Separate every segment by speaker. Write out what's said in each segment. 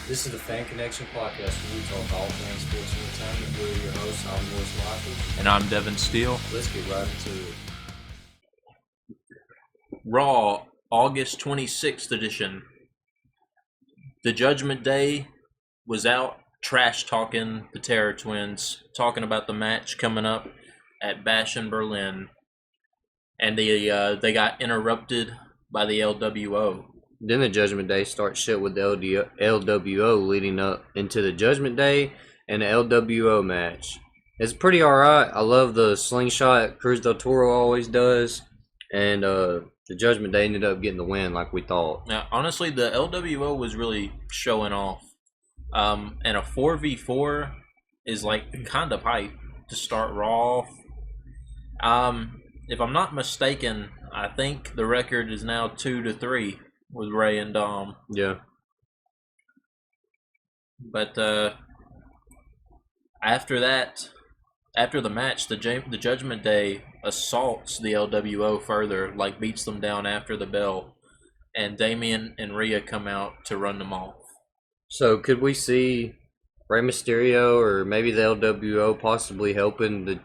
Speaker 1: This is the Fan Connection Podcast where we talk all things sports entertainment. We're your hosts. I'm Morris Michaels.
Speaker 2: And I'm Devin Steele.
Speaker 1: Let's get right into it.
Speaker 2: Raw, August 26th edition. The Judgment Day was out trash-talking the Terror Twins, talking about the match coming up at Bash in Berlin. And they got interrupted by the LWO.
Speaker 3: Then the Judgment Day starts shit with the LWO leading up into the Judgment Day and the LWO match. It's pretty alright. I love the slingshot Cruz del Toro always does. And the Judgment Day ended up getting the win like we thought.
Speaker 2: Now, honestly, the LWO was really showing off. And a 4v4 is like kind of hype to start Raw. If I'm not mistaken, I think the record is now 2-3 with Ray and Dom.
Speaker 3: Yeah.
Speaker 2: But after the match, the Judgment Day assaults the LWO further, like beats them down after the bell, and Damian and Rhea come out to run them off.
Speaker 3: So could we see Rey Mysterio or maybe the LWO possibly helping the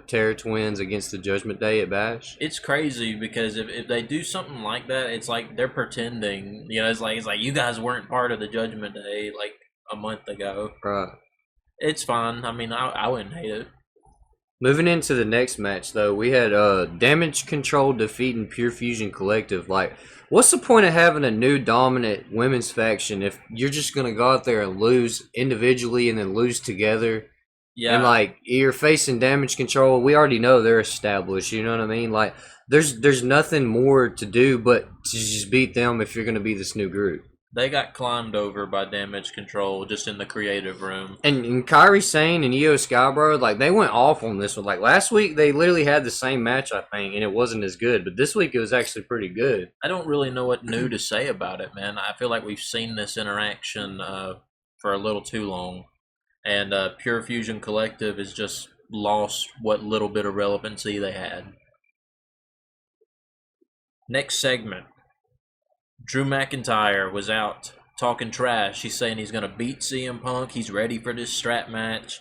Speaker 3: Terror Twins against the Judgment Day at Bash?
Speaker 2: It's crazy because if they do something like that, it's like they're pretending. You know, it's like you guys weren't part of the Judgment Day like a month ago.
Speaker 3: Right.
Speaker 2: It's fine. I mean, I wouldn't hate it.
Speaker 3: Moving into the next match, though, we had Damage Control defeating Pure Fusion Collective. Like, what's the point of having a new dominant women's faction if you're just going to go out there and lose individually and then lose together? Yeah. And, like, you're facing Damage Control. We already know they're established, you know what I mean? Like, there's nothing more to do but to just beat them if you're going to be this new group.
Speaker 2: They got climbed over by Damage Control just in the creative room.
Speaker 3: And Kairi Sane and Io Sky, bro, like, they went off on this one. Like, last week, they literally had the same match, I think, and it wasn't as good. But this week, it was actually pretty good.
Speaker 2: I don't really know what new to say about it, man. I feel like we've seen this interaction for a little too long. And Pure Fusion Collective has just lost what little bit of relevancy they had. Next segment. Drew McIntyre was out talking trash. He's saying he's going to beat CM Punk. He's ready for this strap match.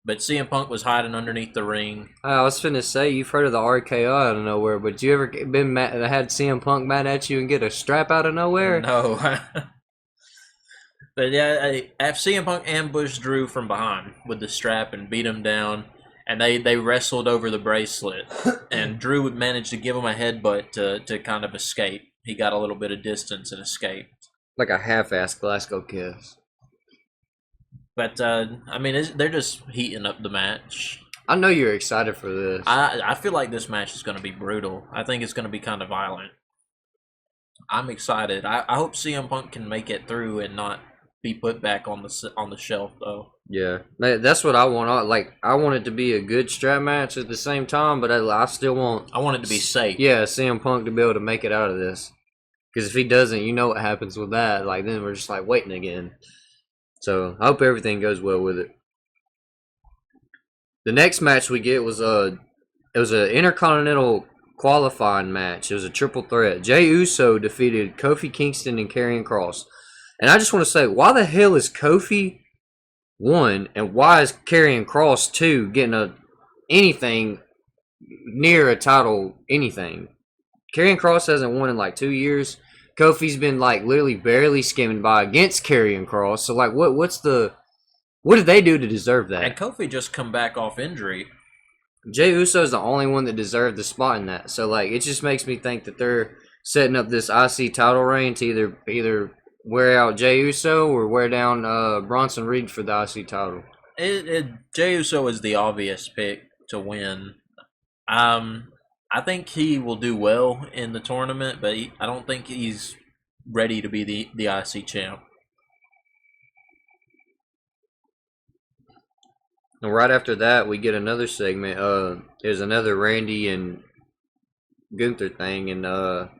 Speaker 2: But CM Punk was hiding underneath the ring.
Speaker 3: I was finna say, you've heard of the RKO out of nowhere, but you ever been mad, had CM Punk mad at you and get a strap out of nowhere?
Speaker 2: No. But yeah, CM Punk ambushed Drew from behind with the strap and beat him down. And they wrestled over the bracelet. And Drew managed to give him a headbutt to kind of escape. He got a little bit of distance and escaped.
Speaker 3: Like a half-assed Glasgow kiss.
Speaker 2: But, I mean, they're just heating up the match.
Speaker 3: I know you're excited for this.
Speaker 2: I feel like this match is going to be brutal. I think it's going to be kind of violent. I'm excited. I hope CM Punk can make it through and not be put back on the shelf, though.
Speaker 3: Yeah, that's what I want. Like, I want it to be a good strap match at the same time, but I still want...
Speaker 2: I want it to be safe.
Speaker 3: Yeah, CM Punk to be able to make it out of this. Because if he doesn't, you know what happens with that. Like, then we're just, like, waiting again. So, I hope everything goes well with it. The next match we get was it was an Intercontinental qualifying match. It was a triple threat. Jey Uso defeated Kofi Kingston and Karrion Kross. And I just want to say, why the hell is Kofi 1 and why is Karrion Kross 2 getting anything near a title anything? Karrion Kross hasn't won in like 2 years. Kofi's been like literally barely skimming by against Karrion Kross. So like what did they do to deserve that?
Speaker 2: And Kofi just come back off injury.
Speaker 3: Jey Uso is the only one that deserved the spot in that. So like it just makes me think that they're setting up this IC title reign to either wear out Jey Uso or wear down Bronson Reed for the IC title.
Speaker 2: Jey Uso is the obvious pick to win. I think he will do well in the tournament, but I don't think he's ready to be the IC champ.
Speaker 3: And right after that, we get another segment. There's another Randy and Gunther thing, and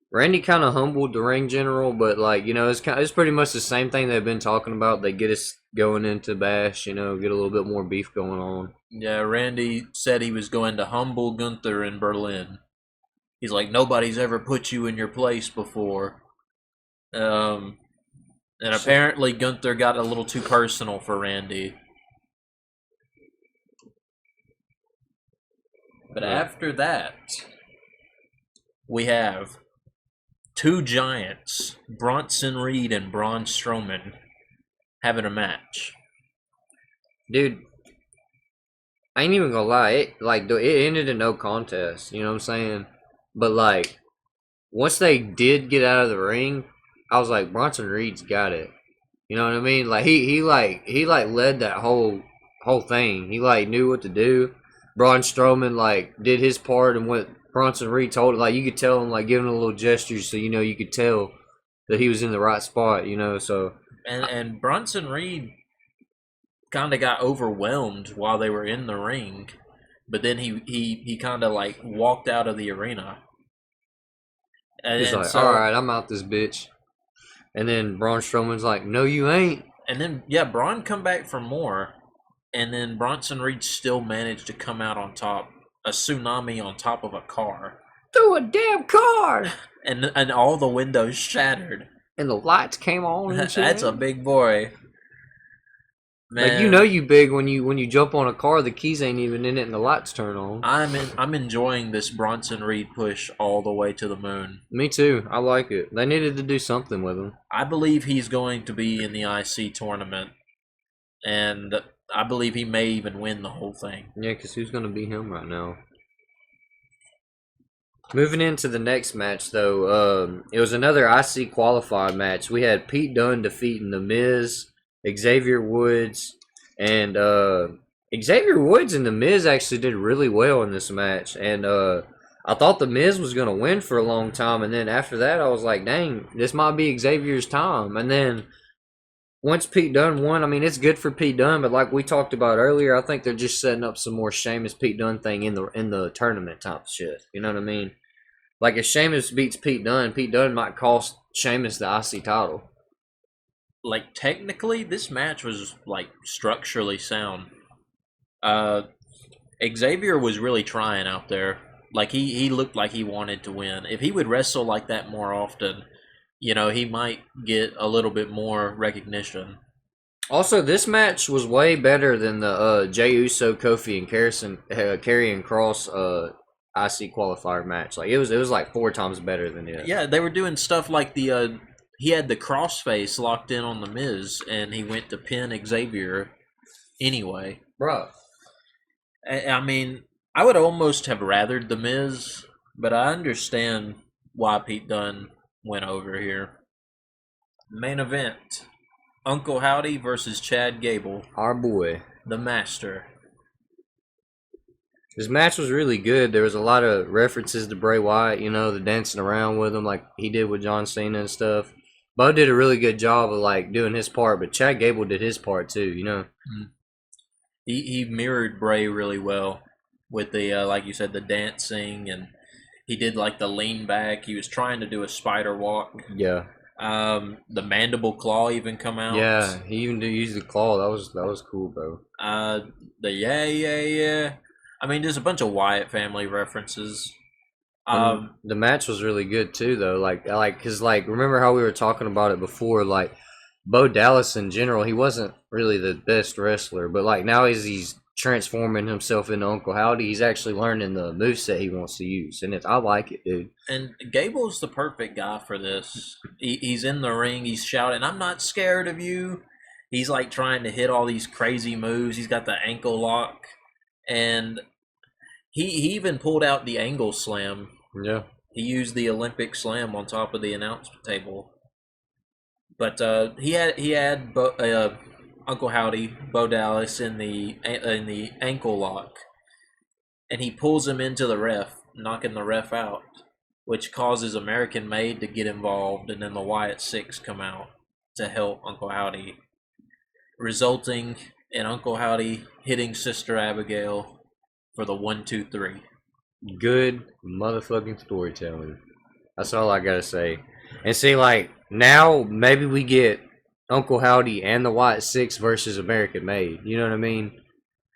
Speaker 3: Randy kind of humbled the ring general, but like it's pretty much the same thing they've been talking about. They get us going into Bash, get a little bit more beef going on.
Speaker 2: Yeah, Randy said he was going to humble Gunther in Berlin. He's like, nobody's ever put you in your place before. And apparently Gunther got a little too personal for Randy. But after that, we have two giants, Bronson Reed and Braun Strowman, having a match.
Speaker 3: Dude, I ain't even gonna lie. It ended in no contest. You know what I'm saying? But like, once they did get out of the ring, I was like, Bronson Reed's got it. You know what I mean? Like he led that whole thing. He like knew what to do. Braun Strowman like did his part and what Bronson Reed told him. Like you could tell him like giving a little gesture, so you could tell that he was in the right spot. So
Speaker 2: and Bronson Reed kind of got overwhelmed while they were in the ring, but then he kind of like walked out of the arena.
Speaker 3: He's like, all right, I'm out this bitch. And then Braun Strowman's like, no, you ain't.
Speaker 2: And then Braun come back for more, and then Bronson Reed still managed to come out on top, a tsunami on top of a car.
Speaker 3: Through a damn car.
Speaker 2: And all the windows shattered.
Speaker 3: And the lights came on and shit.
Speaker 2: That's a big boy. Man,
Speaker 3: Like you big when you jump on a car, the keys ain't even in it and the lights turn on.
Speaker 2: I'm enjoying this Bronson Reed push all the way to the moon.
Speaker 3: Me too. I like it. They needed to do something with him.
Speaker 2: I believe he's going to be in the IC tournament, and I believe he may even win the whole thing.
Speaker 3: Yeah, because who's going to beat him right now? Moving into the next match, though, it was another IC qualifying match. We had Pete Dunne defeating The Miz, Xavier Woods, and Xavier Woods and The Miz actually did really well in this match. And I thought The Miz was going to win for a long time, and then after that, I was like, dang, this might be Xavier's time. And then once Pete Dunne won, I mean, it's good for Pete Dunne, but like we talked about earlier, I think they're just setting up some more Sheamus Pete Dunne thing in the tournament type of shit. You know what I mean? Like if Sheamus beats Pete Dunne might cost Sheamus the IC title.
Speaker 2: Like technically, this match was like structurally sound. Xavier was really trying out there. Like he looked like he wanted to win. If he would wrestle like that more often, he might get a little bit more recognition.
Speaker 3: Also, this match was way better than the Jey Uso, Kofi, and Karrion Kross IC qualifier match. Like it was like 4 times better than it.
Speaker 2: Yeah, they were doing stuff like the he had the crossface locked in on the Miz, and he went to pin Xavier anyway.
Speaker 3: Bro,
Speaker 2: I mean, I would almost have rathered the Miz, but I understand why Pete Dunne went over here. Main event: Uncle Howdy versus Chad Gable.
Speaker 3: Our boy,
Speaker 2: the Master.
Speaker 3: This match was really good. There was a lot of references to Bray Wyatt, the dancing around with him like he did with John Cena and stuff. Bo did a really good job of like doing his part, but Chad Gable did his part too,
Speaker 2: He mirrored Bray really well with the like you said, the dancing, and he did like the lean back. He was trying to do a spider walk.
Speaker 3: Yeah.
Speaker 2: The mandible claw even come out.
Speaker 3: Yeah, he even did use the claw. That was cool, bro.
Speaker 2: The yeah. I mean, there's a bunch of Wyatt family references.
Speaker 3: The match was really good too, though. Cause remember how we were talking about it before? Like, Bo Dallas in general, he wasn't really the best wrestler, but like now as he's transforming himself into Uncle Howdy, he's actually learning the moveset he wants to use, and I like it, dude.
Speaker 2: And Gable's the perfect guy for this. He's in the ring, he's shouting, "I'm not scared of you." He's like trying to hit all these crazy moves. He's got the ankle lock, and he even pulled out the angle slam.
Speaker 3: Yeah.
Speaker 2: He used the Olympic slam on top of the announcement table. But he had Uncle Howdy, Bo Dallas in the ankle lock, and he pulls him into the ref, knocking the ref out, which causes American Made to get involved, and then the Wyatt Six come out to help Uncle Howdy, resulting in Uncle Howdy hitting Sister Abigail for the 1-2-3.
Speaker 3: Good motherfucking storytelling. That's all I gotta say. And see, like, now maybe we get Uncle Howdy and the Wyatt Six versus American Made. You know what I mean?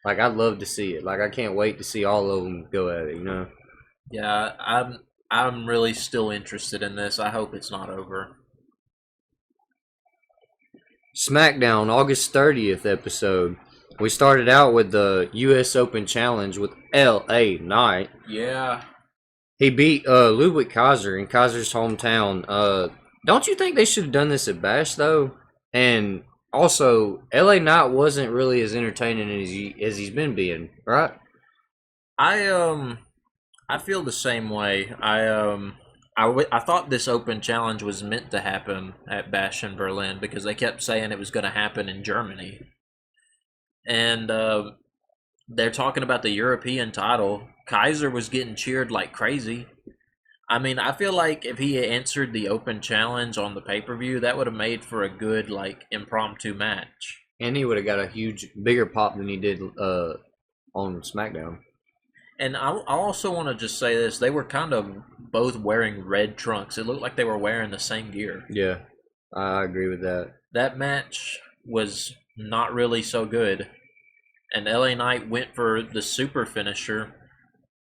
Speaker 3: Like, I'd love to see it. Like, I can't wait to see all of them go at it,
Speaker 2: Yeah, I'm really still interested in this. I hope it's not over.
Speaker 3: SmackDown, August 30th episode. We started out with the U.S. Open Challenge with L.A. Knight.
Speaker 2: Yeah.
Speaker 3: He beat Ludwig Kaiser in Kaiser's hometown. Don't you think they should have done this at Bash, though? And also, L.A. Knight wasn't really as entertaining as he's been being, right?
Speaker 2: I feel the same way. I thought this Open Challenge was meant to happen at Bash in Berlin because they kept saying it was going to happen in Germany. And they're talking about the European title. Kaiser was getting cheered like crazy. I mean, I feel like if he answered the Open Challenge on the pay-per-view, that would have made for a good, like, impromptu match.
Speaker 3: And he would have got a bigger pop than he did on SmackDown.
Speaker 2: And I also want to just say this. They were kind of both wearing red trunks. It looked like they were wearing the same gear.
Speaker 3: Yeah, I agree with that.
Speaker 2: That match was not really so good. And LA Knight went for the super finisher,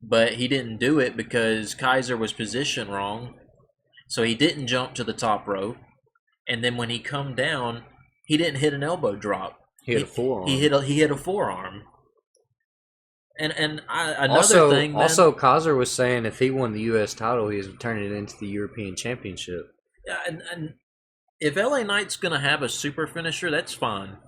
Speaker 2: but he didn't do it because Kaiser was positioned wrong. So he didn't jump to the top rope. And then when he come down, he didn't hit an elbow drop.
Speaker 3: He hit a forearm.
Speaker 2: He hit a forearm. And another
Speaker 3: also,
Speaker 2: thing, man,
Speaker 3: also Kaiser was saying if he won the U.S. title, he was turning it into the European Championship.
Speaker 2: and if LA Knight's gonna have a super finisher, that's fine,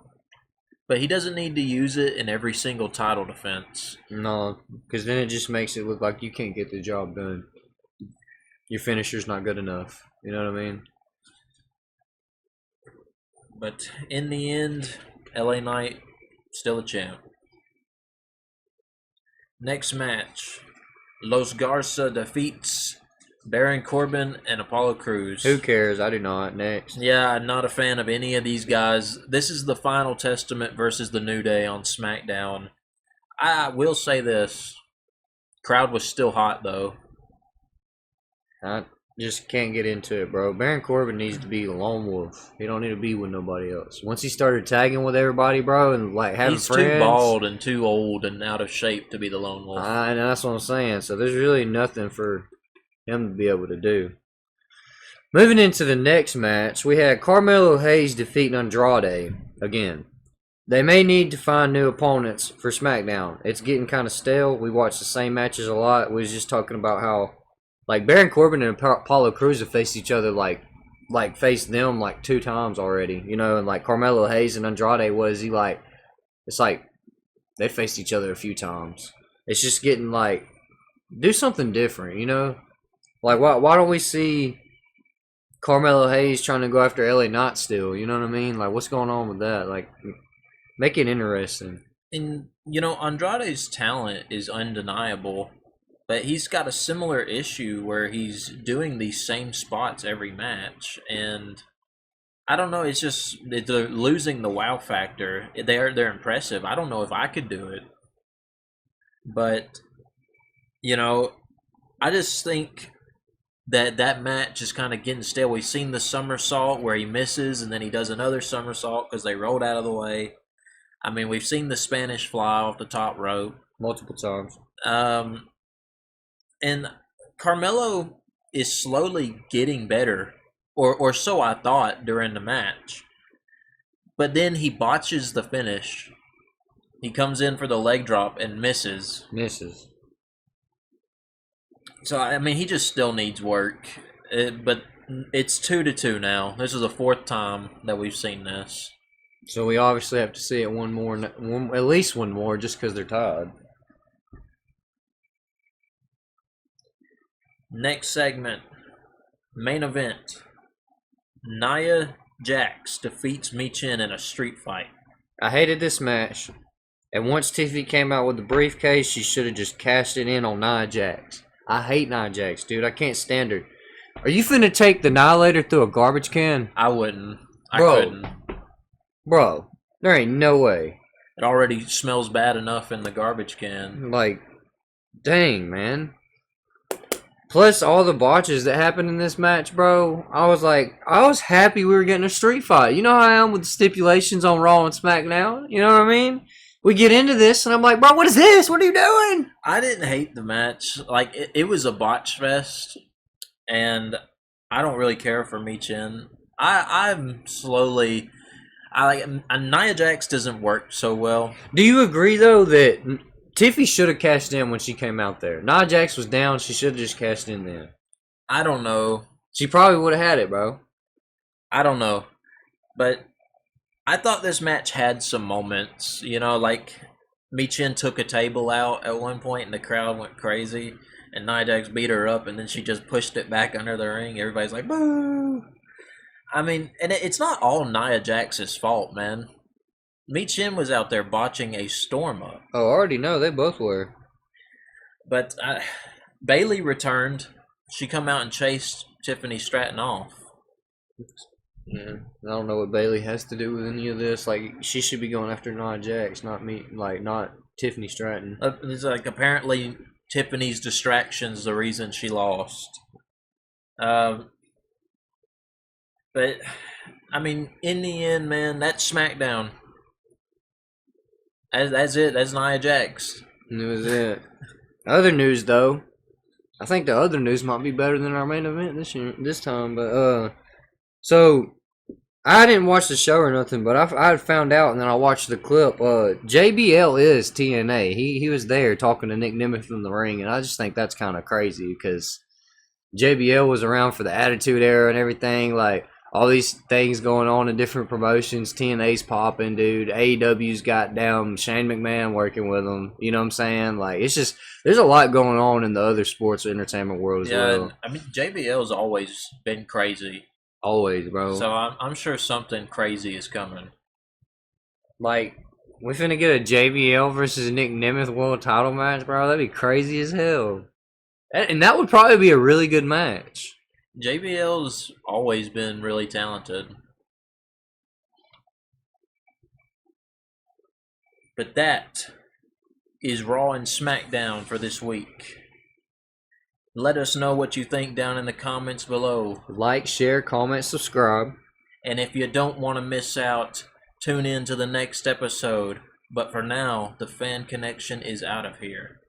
Speaker 2: but he doesn't need to use it in every single title defense.
Speaker 3: No, because then it just makes it look like you can't get the job done. Your finisher's not good enough. You know what I mean?
Speaker 2: But in the end, LA Knight still a champ. Next match, Los Garza defeats Baron Corbin and Apollo Crews.
Speaker 3: Who cares? I do not. Next.
Speaker 2: Yeah, I'm not a fan of any of these guys. This is the Final Testament versus the New Day on SmackDown. I will say this. Crowd was still hot, though.
Speaker 3: I just can't get into it, bro. Baron Corbin needs to be a lone wolf. He don't need to be with nobody else. Once he started tagging with everybody, bro, and like having
Speaker 2: He's
Speaker 3: friends,
Speaker 2: too bald and too old and out of shape to be the lone wolf.
Speaker 3: and that's what I'm saying. So there's really nothing for him to be able to do. Moving into the next match, we had Carmelo Hayes defeating Andrade again. They may need to find new opponents for SmackDown. It's getting kind of stale. We watch the same matches a lot. We was just talking about how like Baron Corbin and Apollo Crews have faced each other like faced them like 2 times already, you know, and like Carmelo Hayes and Andrade, what is he like? It's like they faced each other a few times. It's just getting like do something different, you know? Like why don't we see Carmelo Hayes trying to go after LA Knight still, you know what I mean? Like what's going on with that? Like make it interesting.
Speaker 2: And you know, Andrade's talent is undeniable. But he's got a similar issue where he's doing these same spots every match, and I don't know. It's just they're losing the wow factor. They're impressive. I don't know if I could do it, but you know, I just think that match is kind of getting stale. We've seen the somersault where he misses, and then he does another somersault because they rolled out of the way. I mean, we've seen the Spanish fly off the top rope
Speaker 3: Multiple times.
Speaker 2: And Carmelo is slowly getting better, or so I thought during the match. But then he botches the finish. He comes in for the leg drop and misses. So, I mean, he just still needs work. But it's 2-2 now. This is the 4th time that we've seen this.
Speaker 3: So we obviously have to see it at least one more, just because they're tied.
Speaker 2: Next segment, main event. Nia Jax defeats Michin in a street fight.
Speaker 3: I hated this match. And once Tiffany came out with the briefcase, she should have just cashed it in on Nia Jax. I hate Nia Jax, dude. I can't stand her. Are you finna take the Annihilator through a garbage can?
Speaker 2: I wouldn't. I
Speaker 3: Bro.
Speaker 2: couldn't.
Speaker 3: Bro, there ain't no way.
Speaker 2: It already smells bad enough in the garbage can.
Speaker 3: Like, dang, man. Plus, all the botches that happened in this match, bro. I was happy we were getting a street fight. You know how I am with the stipulations on Raw and Smackdown? You know what I mean? We get into this, and I'm like, bro, what is this? What are you doing?
Speaker 2: I didn't hate the match. Like, it was a botch fest, and I don't really care for Michin. I'm slowly... Nia Jax doesn't work so well.
Speaker 3: Do you agree though that Tiffy should have cashed in when she came out there? Nia Jax was down. She should have just cashed in then.
Speaker 2: I don't know.
Speaker 3: She probably would have had it, bro.
Speaker 2: I don't know. But I thought this match had some moments. You know, like Michin took a table out at one point and the crowd went crazy. And Nia Jax beat her up and then she just pushed it back under the ring. Everybody's like, boo! I mean, and it's not all Nia Jax's fault, man. Michin was out there botching a storm up.
Speaker 3: Oh, I already know. They both were.
Speaker 2: But Bayley returned. She come out and chased Tiffany Stratton off.
Speaker 3: Yeah, I don't know what Bayley has to do with any of this. Like, she should be going after Nia Jax, not me. Like, not Tiffany Stratton.
Speaker 2: It's like apparently Tiffany's distraction's the reason she lost. But I mean, in the end, man, that's SmackDown. That's it. That's Nia Jax.
Speaker 3: And that was it. Other news, though. I think the other news might be better than our main event this time. But so I didn't watch the show or nothing, but I found out, and then I watched the clip. JBL is TNA. He was there talking to Nick Nemeth in the ring, and I just think that's kind of crazy because JBL was around for the Attitude Era and everything. Like, all these things going on in different promotions. TNA's popping, dude. AEW's got down Shane McMahon working with them. You know what I'm saying? Like, it's just, there's a lot going on in the other sports entertainment world as well.
Speaker 2: I mean, JBL's always been crazy.
Speaker 3: Always, bro.
Speaker 2: So I'm sure something crazy is coming.
Speaker 3: Like, we finna get a JBL versus Nick Nemeth world title match, bro. That'd be crazy as hell. And that would probably be a really good match.
Speaker 2: JBL's always been really talented. But that is Raw and Smackdown for this week. Let us know what you think down in the comments below.
Speaker 3: Like, share, comment, subscribe.
Speaker 2: And if you don't want to miss out, tune in to the next episode. But for now, the Fan Connection is out of here.